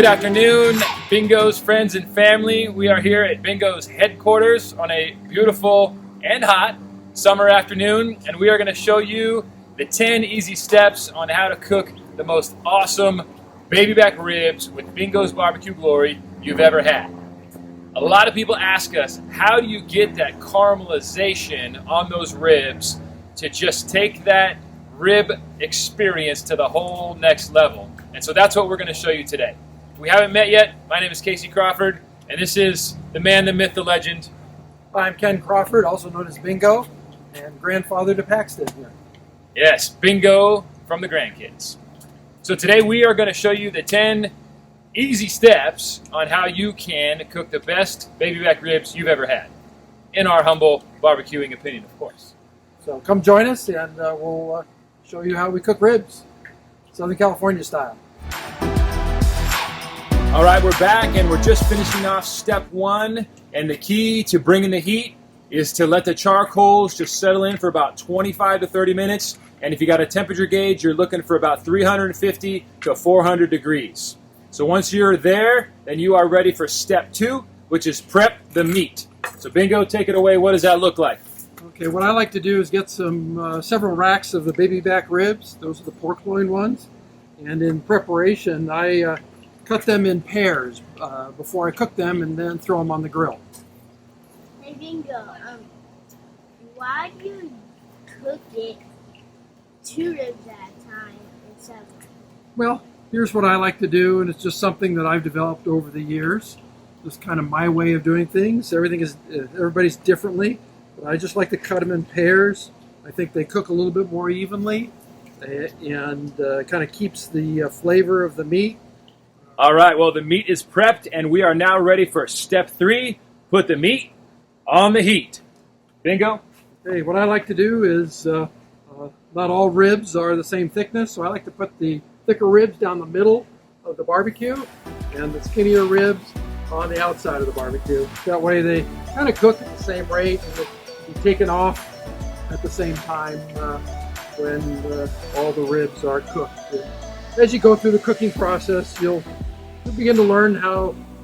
Good afternoon, Bingos friends and family. We are here at Bingos headquarters on a beautiful and hot summer afternoon, and we are going to show you the 10 easy steps on how to cook the most awesome baby back ribs with Bingos BBQ Glory you've ever had. A lot of people ask us, how do you get that caramelization on those ribs to just take that rib experience to the whole next level? And so that's what we're going to show you today. If we haven't met yet, my name is Casey Crawford, and this is the man, the myth, the legend. I'm Ken Crawford, also known as Bingo, and grandfather to Paxton here. Yes, Bingo from the grandkids. So today we are going to show you the 10 easy steps on how you can cook the best baby back ribs you've ever had, in our humble barbecuing opinion, of course. So come join us, and we'll show you how we cook ribs, Southern California style. All right, we're back, and we're just finishing off step 1, and the key to bringing the heat is to let the charcoals just settle in for about 25 to 30 minutes, and if you got a temperature gauge, you're looking for about 350 to 400 degrees. So once you're there, then you are ready for step 2, which is prep the meat. So Bingo, take it away. What does that look like? Okay, what I like to do is get several racks of the baby back ribs. Those are the pork loin ones. And in preparation, I cut them in pairs before I cook them, and then throw them on the grill. Hey Bingo, why do you cook it 2 ribs at a time instead of one? Well, here's what I like to do, and it's just something that I've developed over the years. Just kind of my way of doing things. Everybody's differently, but I just like to cut them in pairs. I think they cook a little bit more evenly, and kind of keeps the flavor of the meat. All right, well, the meat is prepped, and we are now ready for step 3, put the meat on the heat. Bingo? Hey, what I like to do is, not all ribs are the same thickness, so I like to put the thicker ribs down the middle of the barbecue and the skinnier ribs on the outside of the barbecue. That way they kind of cook at the same rate and be taken off at the same time when all the ribs are cooked. As you go through the cooking process, you'll begin to learn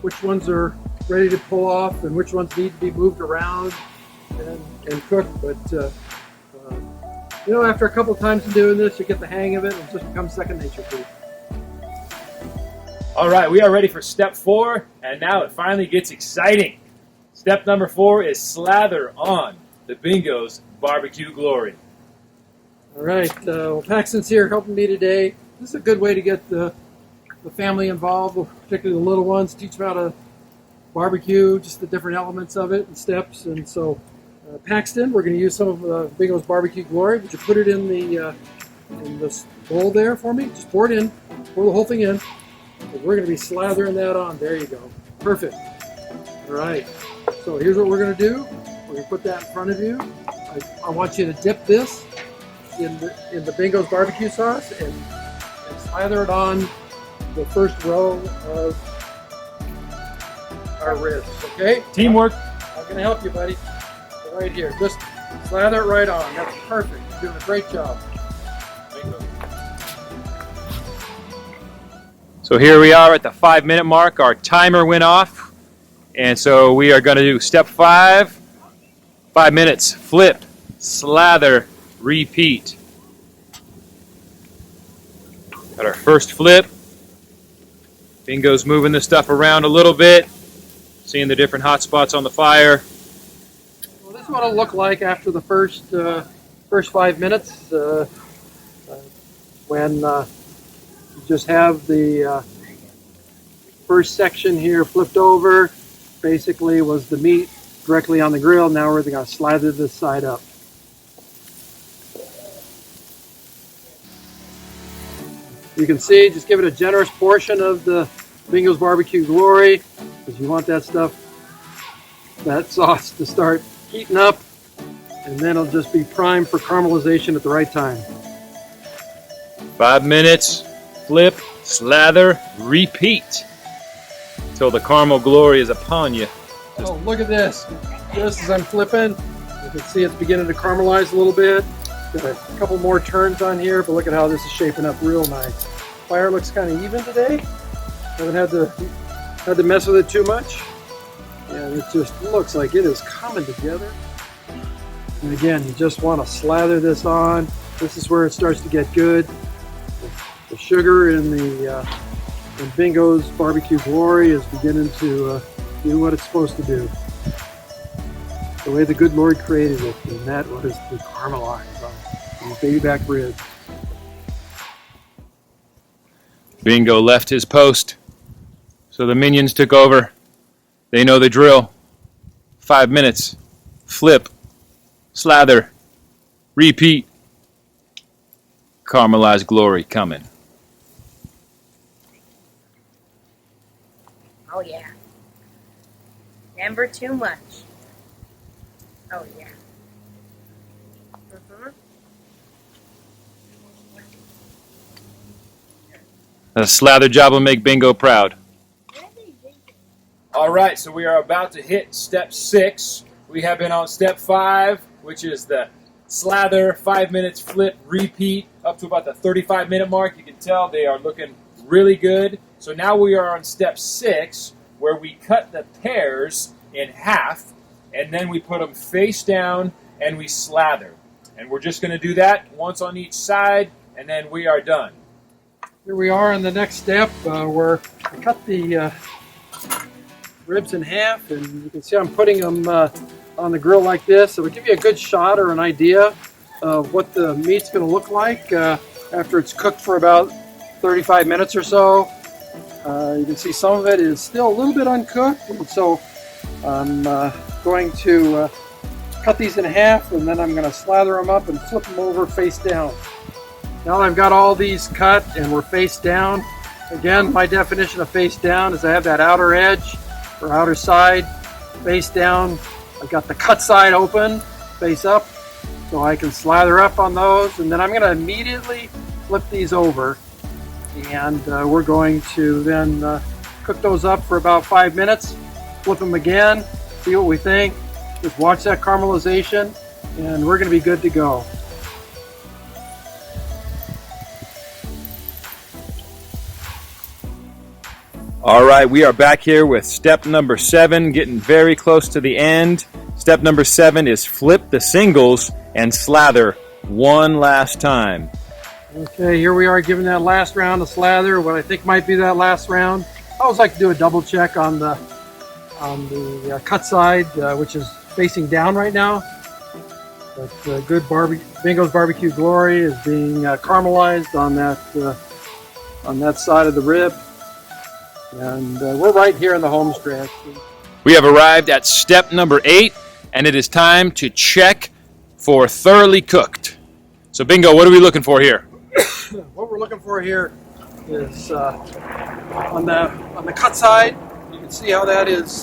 which ones are ready to pull off and which ones need to be moved around and cooked. But after a couple of times of doing this, you get the hang of it, and it just becomes second nature to you. All right, we are ready for step 4, and now it finally gets exciting. Step number 4 is slather on the Bingos BBQ Glory. All right, Paxton's here helping me today. This is a good way to get the family involved, particularly the little ones, teach them how to barbecue, just the different elements of it and steps. And so, Paxton, we're going to use some of Bingos BBQ Glory. Would you put it in this bowl there for me? Just pour it in, pour the whole thing in. And we're going to be slathering that on. There you go. Perfect. All right. So here's what we're going to do. We're going to put that in front of you. I want you to dip this in the Bingos barbecue sauce and slather it on the first row of our ribs. Okay? Teamwork. I'm going to help you, buddy. Right here. Just slather it right on. That's perfect. You're doing a great job. So here we are at the 5-minute mark. Our timer went off, and so we are going to do step 5. 5 minutes. Flip, slather, repeat. Got our first flip. Bingo's moving this stuff around a little bit, seeing the different hot spots on the fire. Well, this is what it'll look like after the first 5 minutes, when you just have the first section here flipped over. Basically was the meat directly on the grill. Now we're going to slather this side up. You can see, just give it a generous portion of the Bingos BBQ Glory, because you want that sauce to start heating up, and then it'll just be primed for caramelization at the right time. 5 minutes, flip, slather, repeat, till the caramel glory is upon you. Oh, look at this. Just as I'm flipping, you can see it's beginning to caramelize a little bit. Got a couple more turns on here, but look at how this is shaping up real nice. Fire looks kind of even today. Haven't had to mess with it too much. And it just looks like it is coming together. And again, you just want to slather this on. This is where it starts to get good. The sugar in in Bingos BBQ Glory is beginning to do what it's supposed to do. The way the good Lord created it, and that was to caramelize on these baby back ribs. Bingo left his post, so the minions took over. They know the drill. 5 minutes. Flip. Slather. Repeat. Caramelized glory coming. Oh yeah. Never too much. Oh yeah. A slather job will make Bingo proud. All right, so we are about to hit step 6. We have been on step 5, which is the slather, 5 minutes, flip, repeat, up to about the 35-minute mark. You can tell they are looking really good. So now we are on step 6, where we cut the pears in half, and then we put them face down and we slather. And we're just going to do that once on each side, and then we are done. Here we are in the next step where I cut the ribs in half, and you can see I'm putting them on the grill like this. It will give you a good shot or an idea of what the meat's going to look like after it's cooked for about 35 minutes or so. You can see some of it is still a little bit uncooked, and so I'm going to cut these in half, and then I'm going to slather them up and flip them over face down. Now I've got all these cut and we're face down. Again, my definition of face down is I have that outer edge or outer side face down. I've got the cut side open, face up, so I can slather up on those, and then I'm going to immediately flip these over, and we're going to then cook those up for about 5 minutes, flip them again, see what we think, just watch that caramelization, and we're going to be good to go. All right, we are back here with step number 7, getting very close to the end. Step number 7 is flip the singles and slather one last time. Okay, here we are giving that last round of slather, what I think might be that last round. I always like to do a double check on the cut side, which is facing down right now. But good Bingos BBQ Glory is being caramelized on that side of the rib. And we're right here in the home stretch. We have arrived at step number 8, and it is time to check for thoroughly cooked. So Bingo, what are we looking for here? What we're looking for here is on the cut side. You can see how that is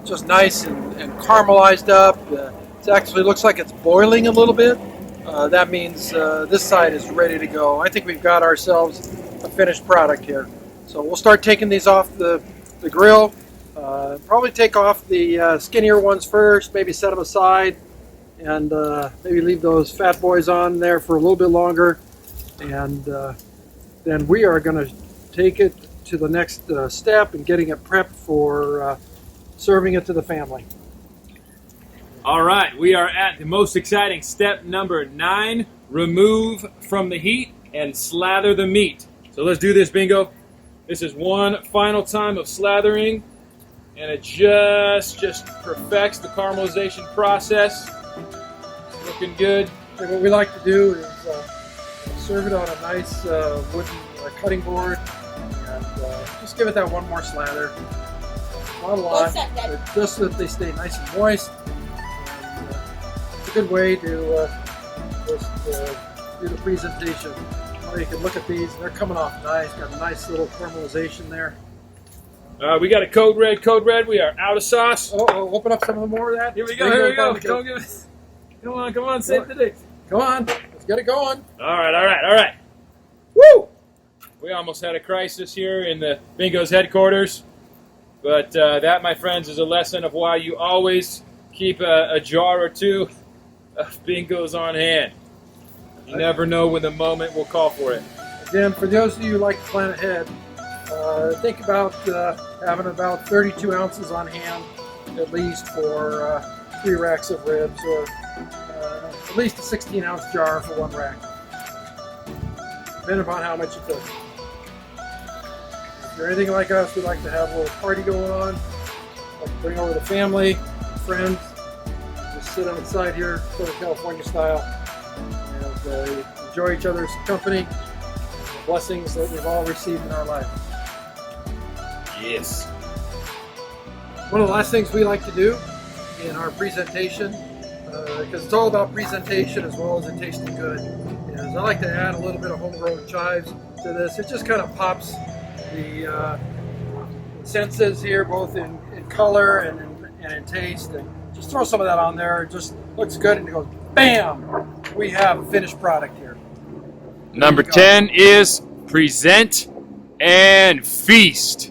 just nice and caramelized up. It actually looks like it's boiling a little bit. That means this side is ready to go. I think we've got ourselves a finished product here. So we'll start taking these off the grill. Probably take off the skinnier ones first, maybe set them aside, and maybe leave those fat boys on there for a little bit longer. And then we are going to take it to the next step and getting it prepped for serving it to the family. All right, we are at the most exciting step number 9, remove from the heat and slather the meat. So let's do this, Bingo. This is one final time of slathering, and it just perfects the caramelization process. Looking good. And what we like to do is serve it on a nice wooden cutting board, and just give it that one more slather. Not a lot, but just so that they stay nice and moist. And, it's a good way to just do the presentation. You can look at these, they're coming off nice, got a nice little caramelization there. We got a code red, we are out of sauce. Oh, open up some more of that. Here we go. Come on, save the day. Come on, let's get it going. All right. Woo! We almost had a crisis here in the Bingo's headquarters, but that, my friends, is a lesson of why you always keep a jar or two of Bingos on hand. You never know when the moment will call for it. Again, for those of you who like to plan ahead, Think about having about 32 ounces on hand at least for 3 racks of ribs, or at least a 16-ounce jar for 1 rack, depending upon how much you cook. If you're anything like us, we like to have a little party going on. Like to bring over the family, friends, just sit outside here, Southern California style, and enjoy each other's company, the blessings that we've all received in our life. Yes. One of the last things we like to do in our presentation, because it's all about presentation as well as it tasting good, is I like to add a little bit of homegrown chives to this. It just kind of pops the senses here, both in color and in taste, and just throw some of that on there. It just looks good, and it goes, bam! We have a finished product here. Number 10 is present and feast.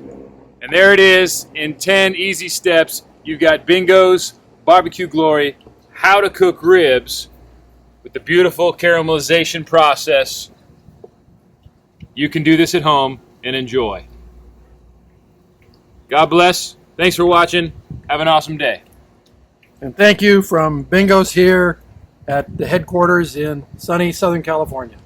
And there it is in 10 easy steps. You've got Bingos BBQ Glory, how to cook ribs with the beautiful caramelization process. You can do this at home and enjoy. God bless. Thanks for watching. Have an awesome day. And thank you from Bingos here at the headquarters in sunny Southern California.